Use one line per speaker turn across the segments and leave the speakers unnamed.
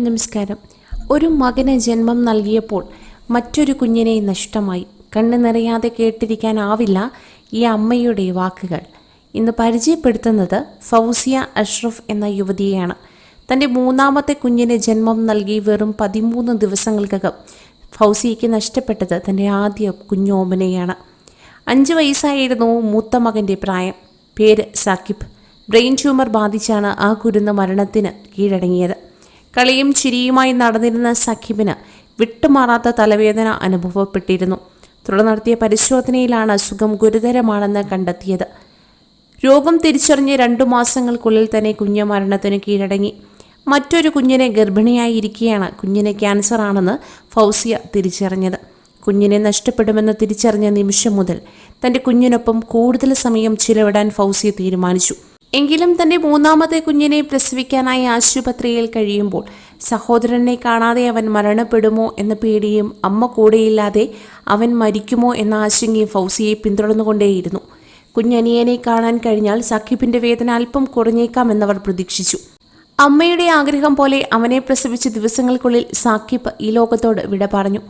നമസ്കാരം. ഒരു മകന് ജന്മം നൽകിയപ്പോൾ മറ്റൊരു കുഞ്ഞിനെ നഷ്ടമായി. കണ്ണു നിറയാതെ കേട്ടിരിക്കാനാവില്ല ഈ അമ്മയുടെ വാക്കുകൾ. ഇന്ന് പരിചയപ്പെടുത്തുന്നത് ഫൗസിയ അഷ്റഫ് എന്ന യുവതിയെയാണ്. തൻ്റെ മൂന്നാമത്തെ കുഞ്ഞിന് ജന്മം നൽകി വെറും 13 ദിവസങ്ങൾക്കകം ഫൗസിയയ്ക്ക് നഷ്ടപ്പെട്ടത് തൻ്റെ ആദ്യ കുഞ്ഞോമനയാണ്. 5 വയസ്സായിരുന്നു മൂത്ത മകൻ്റെ പ്രായം. പേര് സാക്കിബ്. ബ്രെയിൻ ട്യൂമർ ബാധിച്ചാണ് ആ കുരുന്ന് മരണത്തിന് കീഴടങ്ങിയത്. കളിയും ചിരിയുമായി നടന്നിരുന്ന സാക്കിബിന് വിട്ടുമാറാത്ത തലവേദന അനുഭവപ്പെട്ടിരുന്നു. തുടർന്ന് നടത്തിയ പരിശോധനയിലാണ് അസുഖം ഗുരുതരമാണെന്ന് കണ്ടെത്തിയത്. രോഗം തിരിച്ചറിഞ്ഞ് 2 മാസങ്ങൾക്കുള്ളിൽ തന്നെ കുഞ്ഞ് മരണത്തിന് കീഴടങ്ങി. മറ്റൊരു കുഞ്ഞിനെ ഗർഭിണിയായിരിക്കെയാണ് കുഞ്ഞിന് ക്യാൻസർ ആണെന്ന് ഫൗസിയ തിരിച്ചറിഞ്ഞത്. കുഞ്ഞിനെ നഷ്ടപ്പെടുമെന്ന് തിരിച്ചറിഞ്ഞ നിമിഷം മുതൽ തൻ്റെ കുഞ്ഞിനൊപ്പം കൂടുതൽ സമയം ചിലവിടാൻ ഫൗസിയ തീരുമാനിച്ചു. എങ്കിലും തൻ്റെ മൂന്നാമത്തെ കുഞ്ഞിനെ പ്രസവിക്കാനായി ആശുപത്രിയിൽ കഴിയുമ്പോൾ സഹോദരനെ കാണാതെ അവൻ മരണപ്പെടുമോ എന്ന പേടിയും അമ്മ കൂടെയില്ലാതെ അവൻ മരിക്കുമോ എന്ന ആശങ്കയും ഫൗസിയെ പിന്തുടർന്നുകൊണ്ടേയിരുന്നു. കുഞ്ഞനിയനെ കാണാൻ കഴിഞ്ഞാൽ സാക്കിബിൻ്റെ വേദന അല്പം കുറഞ്ഞേക്കാമെന്നവർ പ്രതീക്ഷിച്ചു. അമ്മയുടെ ആഗ്രഹം പോലെ അവനെ പ്രസവിച്ച ദിവസങ്ങൾക്കുള്ളിൽ സാക്കിബ് ഈ ലോകത്തോട് വിട പറഞ്ഞു.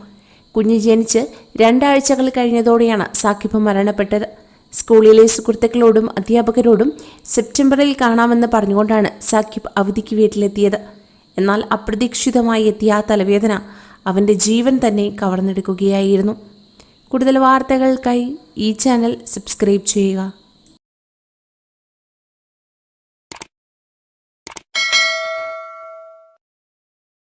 കുഞ്ഞ് ജനിച്ച് 2 ആഴ്ചകൾ കഴിഞ്ഞതോടെയാണ് സാക്കിബ് മരണപ്പെട്ടത്. സ്കൂളിലെ സുഹൃത്തുക്കളോടും അധ്യാപകരോടും സെപ്റ്റംബറിൽ കാണാമെന്ന് പറഞ്ഞുകൊണ്ടാണ് സാക്കിബ് അവധിക്ക് വീട്ടിലെത്തിയത്. എന്നാൽ അപ്രതീക്ഷിതമായി എത്തിയ ആ തലവേദന അവൻ്റെ ജീവൻ തന്നെ കവർന്നെടുക്കുകയായിരുന്നു. കൂടുതൽ വാർത്തകൾക്കായി ഈ ചാനൽ സബ്സ്ക്രൈബ് ചെയ്യുക.